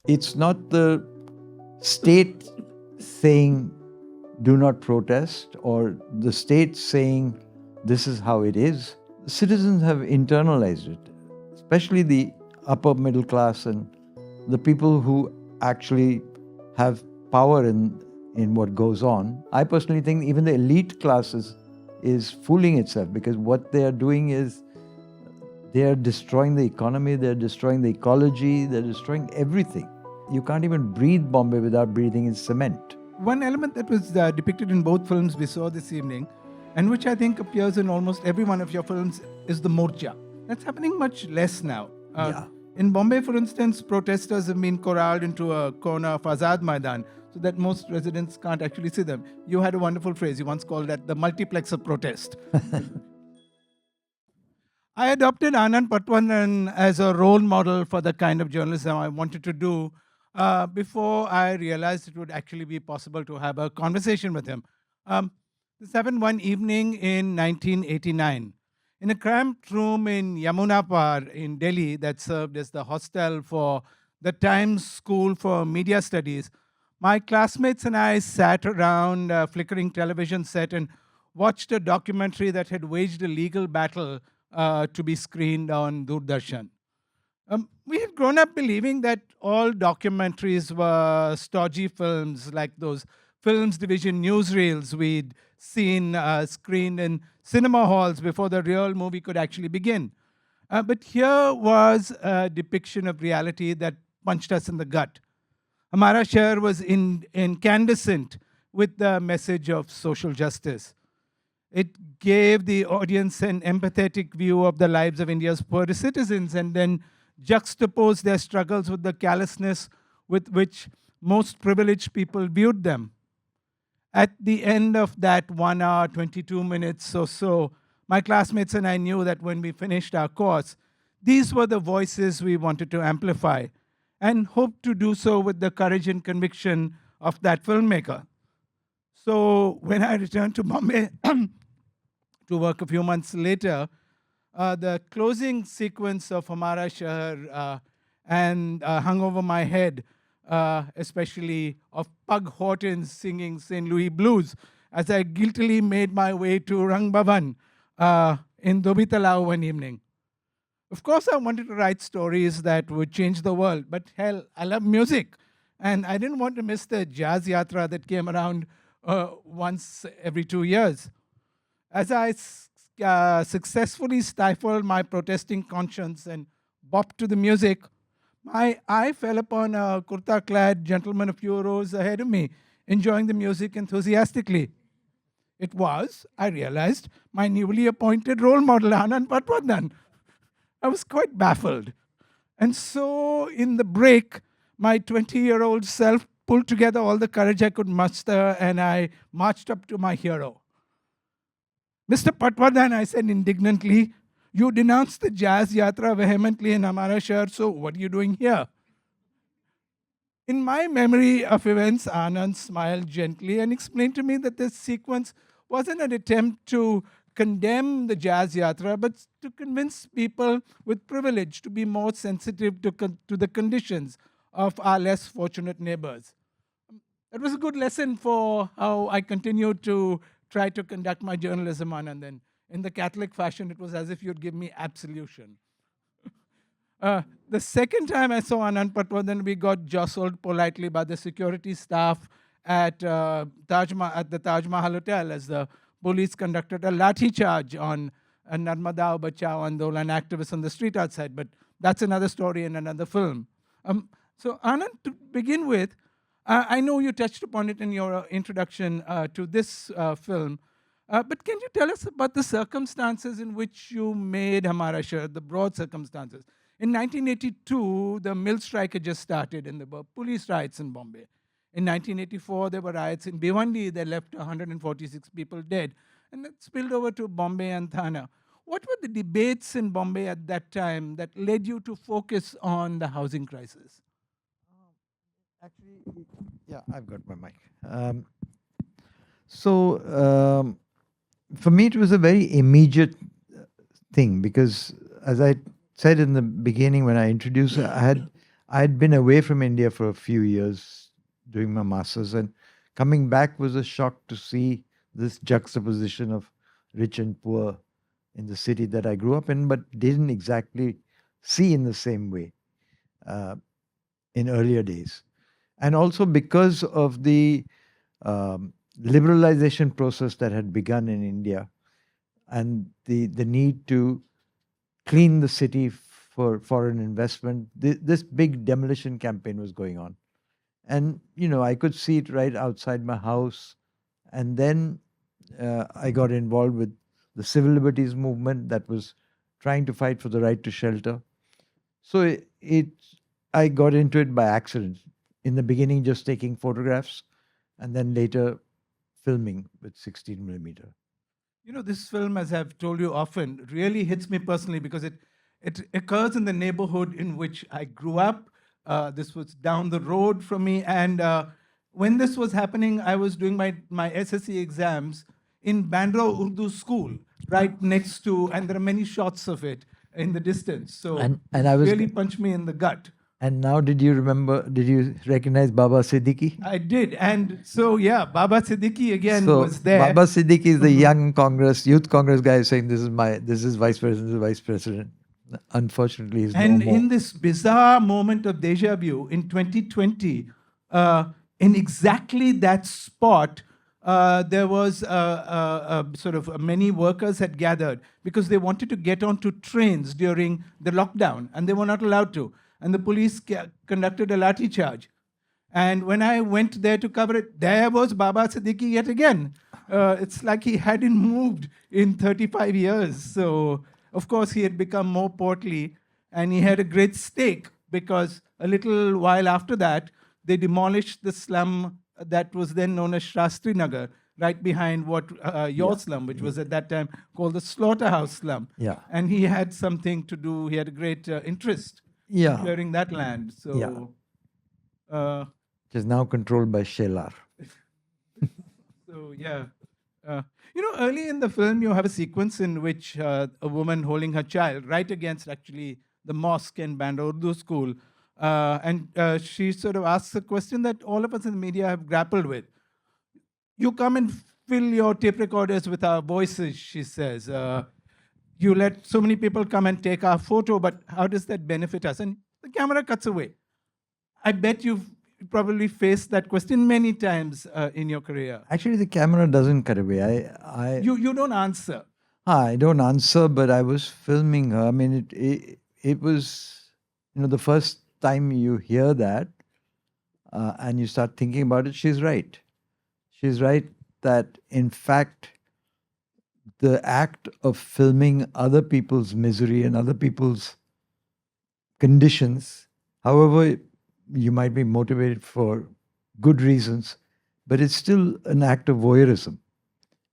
It's not the state saying do not protest or the state saying this is how it is. Citizens have internalized it, especially the upper middle class and the people who actually have power in what goes on. I personally think even the elite classes is fooling itself, because what they are doing is they are destroying the economy, they're destroying the ecology, they're destroying everything. You can't even breathe Bombay without breathing in cement. One element that was depicted in both films we saw this evening, and which I think appears in almost every one of your films, is the morcha. That's happening much less now. Yeah. In Bombay, for instance, protesters have been corralled into a corner of Azad Maidan so that most residents can't actually see them. You had a wonderful phrase. You once called that the multiplex of protest. I adopted Anand Patwardhan as a role model for the kind of journalism I wanted to do before I realized it would actually be possible to have a conversation with him. This happened one evening in 1989. In a cramped room in Yamunapur in Delhi that served as the hostel for the Times School for Media Studies, my classmates and I sat around a flickering television set and watched a documentary that had waged a legal battle to be screened on Doordarshan. We had grown up believing that all documentaries were stodgy films, like those films division newsreels we'd seen screened in cinema halls before the real movie could actually begin. But here was a depiction of reality that punched us in the gut. Hamara Shahar was incandescent with the message of social justice. It gave the audience an empathetic view of the lives of India's poorest citizens and then juxtaposed their struggles with the callousness with which most privileged people viewed them. At the end of that 1 hour, 22 minutes or so, my classmates and I knew that when we finished our course, these were the voices we wanted to amplify and hoped to do so with the courage and conviction of that filmmaker. So when I returned to Bombay to work a few months later, the closing sequence of Hamara Shahar and hung over my head, especially of Pug Horton's singing St. Louis Blues, as I guiltily made my way to Rang Bhavan in Dobitalau one evening. Of course, I wanted to write stories that would change the world, but hell, I love music. And I didn't want to miss the jazz yatra that came around once every 2 years. As I successfully stifled my protesting conscience and bopped to the music, my eye fell upon a kurta clad gentleman a few rows ahead of me, enjoying the music enthusiastically. It was, I realized, my newly appointed role model, Anand Patwardhan. I was quite baffled. And so, in the break, my 20-year-old self pulled together all the courage I could muster and I marched up to my hero. Mr. Patwardhan, I said indignantly, you denounced the jazz yatra vehemently in Hamara Shahar, so what are you doing here? In my memory of events, Anand smiled gently and explained to me that this sequence wasn't an attempt to condemn the jazz yatra, but to convince people with privilege to be more sensitive to the conditions of our less fortunate neighbors. It was a good lesson for how I continued to try to conduct my journalism, Anand. And in the Catholic fashion, it was as if you'd give me absolution. The second time I saw Anand Patwardhan, we got jostled politely by the security staff at the Taj Mahal Hotel as the police conducted a lathi charge on a Narmada Bachao Andolan activist on the street outside. But that's another story in another film. So Anand, to begin with, I know you touched upon it in your introduction to this film, but can you tell us about the circumstances in which you made Hamara Shahar, the broad circumstances? In 1982, the mill strike had just started and there were police riots in Bombay. In 1984, there were riots in Bhiwandi that left 146 people dead, and that spilled over to Bombay and Thane. What were the debates in Bombay at that time that led you to focus on the housing crisis? Actually, yeah, I've got my mic. So for me, it was a very immediate thing because, as I said in the beginning when I introduced, I had been away from India for a few years doing my masters, and coming back was a shock to see this juxtaposition of rich and poor in the city that I grew up in, but didn't exactly see in the same way uh, in earlier days. And also because of the liberalization process that had begun in India and the need to clean the city for foreign investment, this big demolition campaign was going on. And, I could see it right outside my house. And then I got involved with the civil liberties movement that was trying to fight for the right to shelter. So I got into it by accident. In the beginning, just taking photographs, and then later filming with 16 millimeter. This film, as I've told you often, really hits me personally because it occurs in the neighborhood in which I grew up. This was down the road from me, and when this was happening, I was doing my SSC exams in Bandra Urdu School, right next to, and there are many shots of it in the distance. So And I was really punched me in the gut. And now, did you recognize Baba Siddiqui? I did, and so yeah, Baba Siddiqui again So was there. Baba Siddiqui is the young youth Congress guy saying this is vice president, this is vice president. Unfortunately, he's And no more. in this bizarre moment of deja vu in 2020, in exactly that spot, there was sort of many workers had gathered because they wanted to get onto trains during the lockdown and they were not allowed to. And the police conducted a lathi charge. And when I went there to cover it, there was Baba Siddiqui yet again. It's like he hadn't moved in 35 years. So, of course, he had become more portly and he had a great stake because a little while after that, they demolished the slum that was then known as Shastri Nagar, right behind your slum, which was at that time called the Slaughterhouse slum. Yeah. And he had something to do, he had a great interest Yeah. clearing that land. So, Yeah. Which is now controlled by Shelar. So yeah, early in the film, you have a sequence in which a woman holding her child right against actually the mosque in Bandra Urdu School, and she sort of asks a question that all of us in the media have grappled with. You come and fill your tape recorders with our voices, she says. You let so many people come and take our photo, but how does that benefit us? And the camera cuts away. I bet you've probably faced that question many times in your career. Actually, the camera doesn't cut away. You don't answer. I don't answer, but I was filming her. I mean, it was, the first time you hear that and you start thinking about it, she's right. She's right that, in fact, the act of filming other people's misery and other people's conditions, however you might be motivated for good reasons, but it's still an act of voyeurism.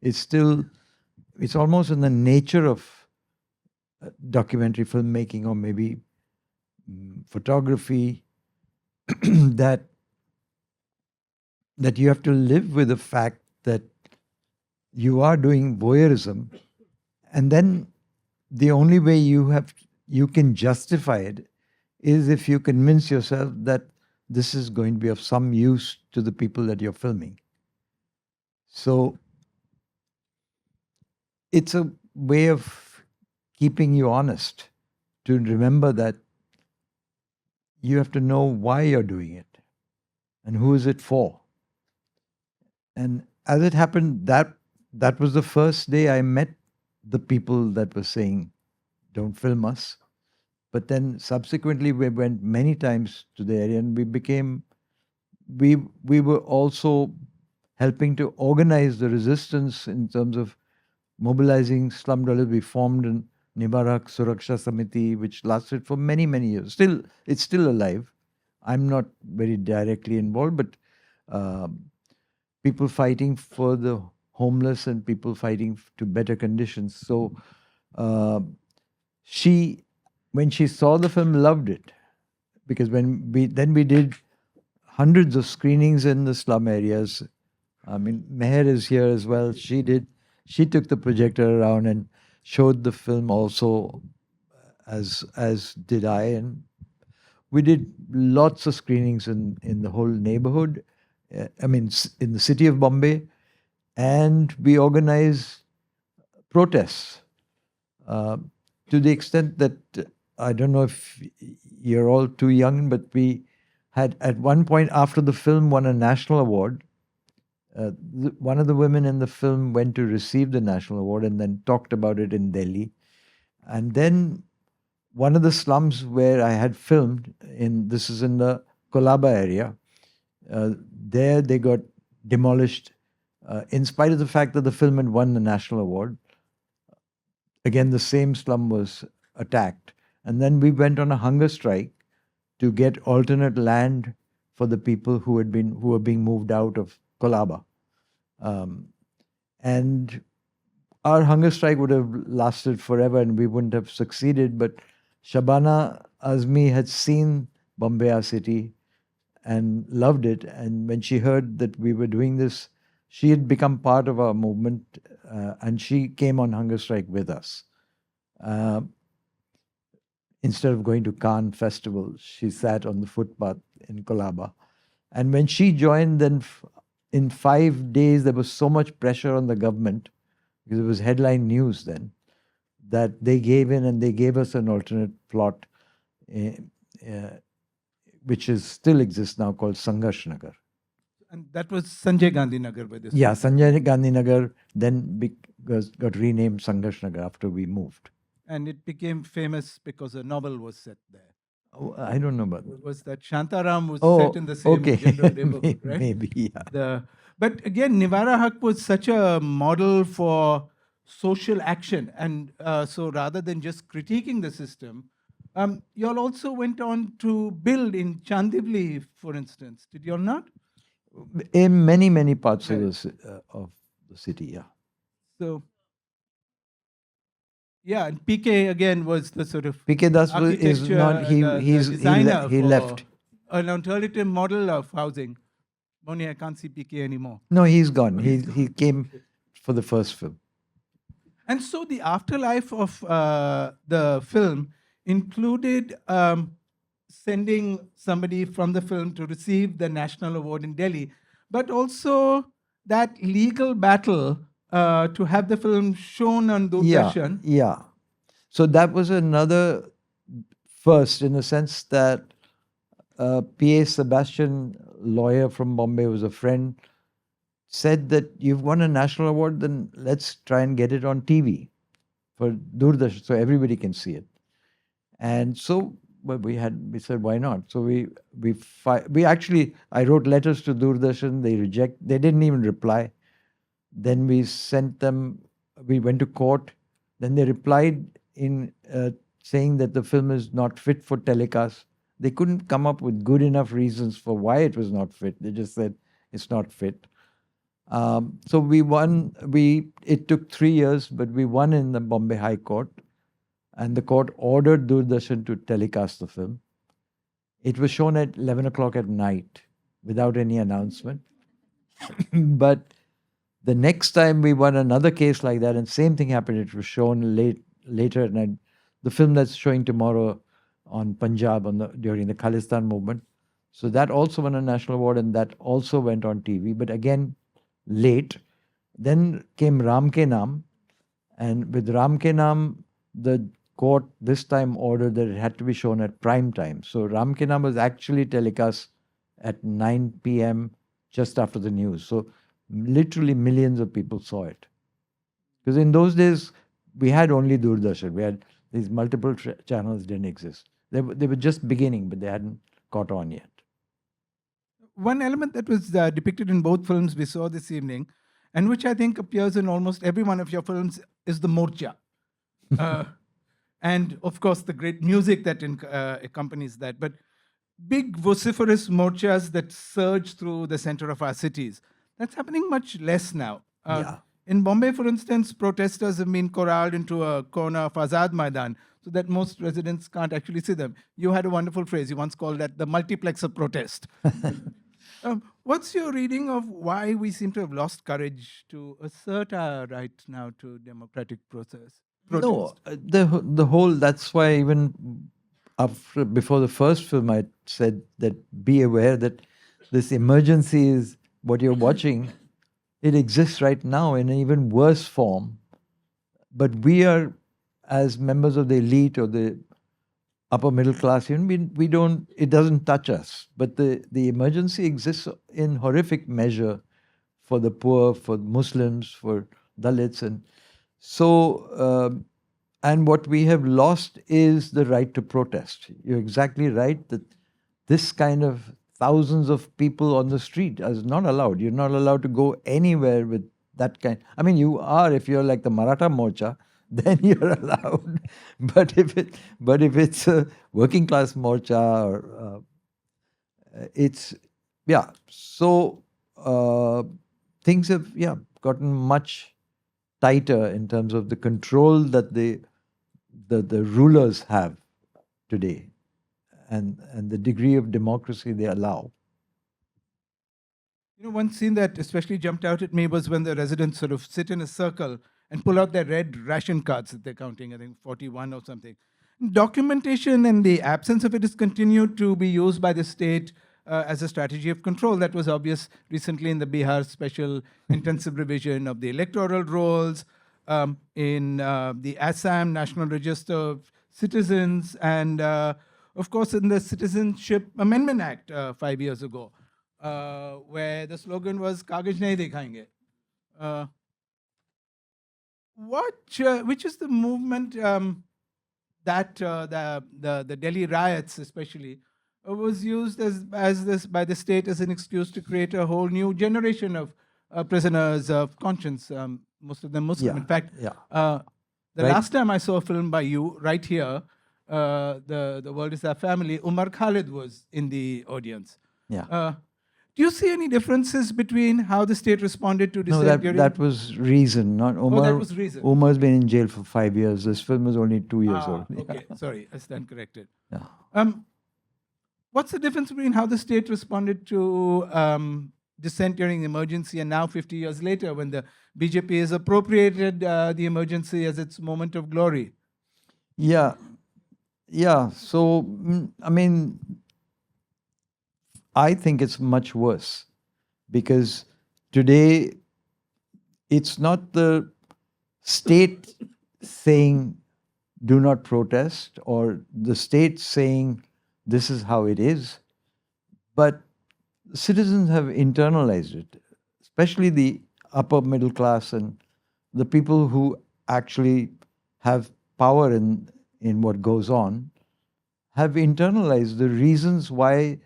It's almost in the nature of documentary filmmaking or maybe photography that you have to live with the fact that you are doing voyeurism, and then the only way you can justify it is if you convince yourself that this is going to be of some use to the people that you're filming. So it's a way of keeping you honest, to remember that you have to know why you're doing it and who is it for. And as it happened, that was the first day I met the people that were saying, don't film us. But then subsequently we went many times to the area, and we were also helping to organize the resistance in terms of mobilizing slum dwellers. We formed a Nibarak Suraksha Samiti, which lasted for many, many years. It's still alive. I'm not very directly involved, but people fighting for the homeless and people fighting to better conditions. So when she saw the film, loved it, because when we did hundreds of screenings in the slum areas. I mean, Meher is here as well. She took the projector around and showed the film also, as did I. And We did lots of screenings in the whole neighborhood. In the city of Bombay, and we organized protests uh, to the extent that I don't know if you're all too young, but we had at one point after the film won a national award. One of the women in the film went to receive the national award and then talked about it in Delhi. And then one of the slums where I had filmed this is in the Kolaba area. There they got demolished, in spite of the fact that the film had won the national award. Again, the same slum was attacked, and then we went on a hunger strike to get alternate land for the people who were being moved out of Kolaba. And our hunger strike would have lasted forever and we wouldn't have succeeded. But Shabana Azmi had seen Bombay, our city, and loved it. And when she heard that we were doing this, she had become part of our movement, and she came on hunger strike with us. Instead of going to Cannes Festival, she sat on the footpath in Kolaba. And when she joined, then in 5 days, there was so much pressure on the government, because it was headline news then, that they gave in and they gave us an alternate plot, which still exists now, called Sangharsh Nagar. And that was Sanjay Gandhi Nagar by this Yeah, point. Sanjay Gandhi Nagar then got renamed Sangharsh Nagar after we moved. And it became famous because a novel was set there. Oh, I don't know about that. Was that Shantaram was Oh, set in the same okay. general neighborhood, right? Maybe, yeah. But again, Nivara Haq was such a model for social action. And so rather than just critiquing the system, you all also went on to build in Chandivli, for instance. Did you all not? In many, many parts Right. of the city, yeah. So, yeah, and PK again was the sort of PK Das is not, designer he for left. an alternative model of housing. Only I can't see PK anymore. No, he's gone. He came for the first film. And so the afterlife of the film included sending somebody from the film to receive the national award in Delhi, but also that legal battle to have the film shown on Doordarshan. Yeah. So that was another first, in the sense that P.A. Sebastian, lawyer from Bombay, was a friend, said that you've won a national award, then let's try and get it on TV for Doordarshan so everybody can see it. And so we said, why not? So we actually, I wrote letters to Doordarshan, they didn't even reply. Then we sent them, we went to court, then they replied in saying that the film is not fit for telecast. They couldn't come up with good enough reasons for why it was not fit. They just said it's not fit. So we won. It took 3 years, but we won in the Bombay High Court, and the court ordered Doordarshan to telecast the film. It was shown at 11 o'clock at night without any announcement. But the next time we won another case like that, and same thing happened. It was shown later at night. The film that's showing tomorrow on Punjab during the Khalistan movement. So that also won a national award, and that also went on TV. But again, late. Then came Ram Ke Naam, and with Ram Ke Naam, the court this time ordered that it had to be shown at prime time. So Ram Ke Naam was actually telecast at 9 p.m. just after the news. So literally millions of people saw it. Because in those days, we had only Doordarshan. We had these multiple channels didn't exist. They were just beginning, but they hadn't caught on yet. One element that was depicted in both films we saw this evening, and which I think appears in almost every one of your films, is the morcha. And of course, the great music that accompanies that. But big vociferous morchas that surge through the center of our cities. That's happening much less now. Yeah. In Bombay, for instance, protesters have been corralled into a corner of Azad Maidan so that most residents can't actually see them. You had a wonderful phrase. You once called that the multiplex of protest. What's your reading of why we seem to have lost courage to assert our right now to democratic protest? No, the whole, that's why even before the first film, I said that be aware that this emergency is what you're watching. It exists right now in an even worse form. But we are, as members of the elite or the upper middle class, we don't, it doesn't touch us. But the emergency exists in horrific measure for the poor, for Muslims, for Dalits. And so, and what we have lost is the right to protest. You're exactly right that this kind of thousands of people on the street is not allowed. You're not allowed to go anywhere with that kind. I mean, you are if you're like the Maratha Morcha, then you're allowed. But if it's a working class Morcha or it's yeah. So things have gotten much tighter in terms of the control that the rulers have today, and the degree of democracy they allow. One scene that especially jumped out at me was when the residents sort of sit in a circle and pull out their red ration cards that they're counting, I think 41 or something. Documentation and the absence of it is continued to be used by the state as a strategy of control. That was obvious recently in the Bihar special intensive revision of the electoral rolls, in the Assam National Register of Citizens, and of course in the Citizenship Amendment Act 5 years ago, where the slogan was "Kagaj nahi dikhayenge." Which is the movement that the Delhi riots, especially, was used as this by the state as an excuse to create a whole new generation of prisoners of conscience, most of them Muslim. Yeah, In fact, yeah. the Right. last time I saw a film by you, right here, the World Is Our Family, Umar Khalid was in the audience. Yeah. Do you see any differences between how the state responded to No, dissent that during? that was Reason, not Umar. that was Reason. Umar's been in jail for 5 years. This film is only 2 years old. Okay, sorry, I stand corrected. Yeah. What's the difference between how the state responded to dissent during the emergency and now 50 years later when the BJP has appropriated the emergency as its moment of glory? Yeah. Yeah. So, I mean, I think it's much worse because today it's not the state saying do not protest or the state saying this is how it is, but citizens have internalized it, especially the upper middle class and the people who actually have power in what goes on have internalized the reasons why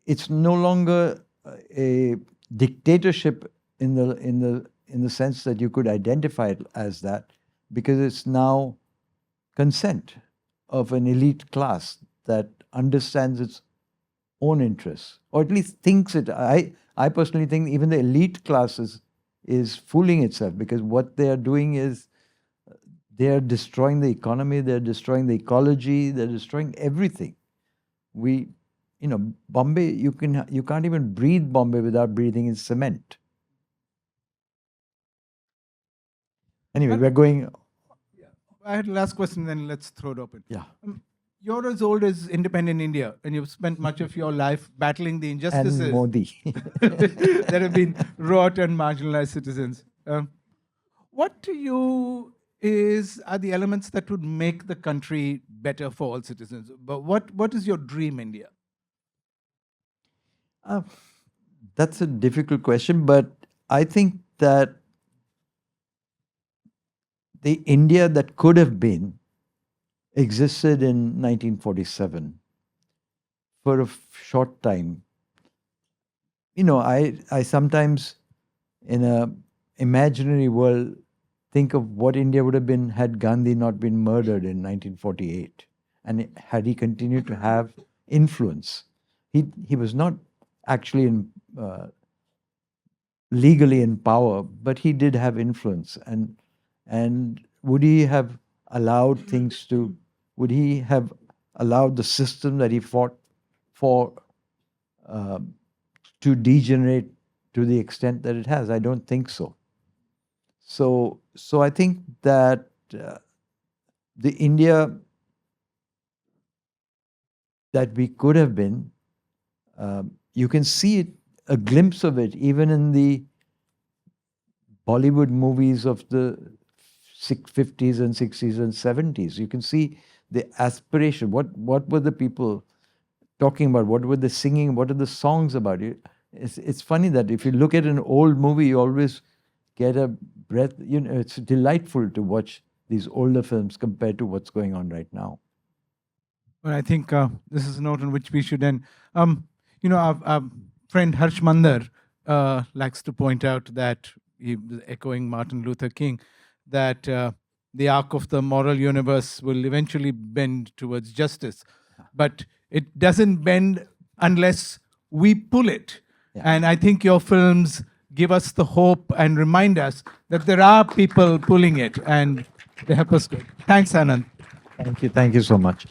it's no longer a dictatorship in the sense that you could identify it as that, because it's now consent of an elite class that understands its own interests, or at least thinks it. I personally think even the elite class is fooling itself, because what they are doing is they are destroying the economy, they're destroying the ecology, they're destroying everything. Bombay, you can't even breathe Bombay without breathing in cement. Anyway, we're going. I had a last question, then let's throw it open. Yeah. You're as old as independent India, and you've spent much of your life battling the injustices And Modi. that have been wrought on marginalized citizens. What to you are the elements that would make the country better for all citizens? But what is your dream India? That's a difficult question, but I think that the India that could have been existed in 1947 for a short time. I sometimes, in a imaginary world, think of what India would have been had Gandhi not been murdered in 1948, and had he continued to have influence. He was not actually legally in power, but he did have influence. And would he have allowed things to? Would he have allowed the system that he fought for to degenerate to the extent that it has? I don't think so. So I think that the India that we could have been. You can see it, a glimpse of it, even in the Bollywood movies of the 50s and 60s and 70s. You can see the aspiration. What were the people talking about? What were they singing? What are the songs about? It's funny that if you look at an old movie, you always get a breath. It's delightful to watch these older films compared to what's going on right now. Well, I think this is a note on which we should end. Our friend Harsh Mandar likes to point out that, echoing Martin Luther King, that the arc of the moral universe will eventually bend towards justice, but it doesn't bend unless we pull it. Yeah. And I think your films give us the hope and remind us that there are people pulling it, and they help us. Thanks, Anand. Thank you so much.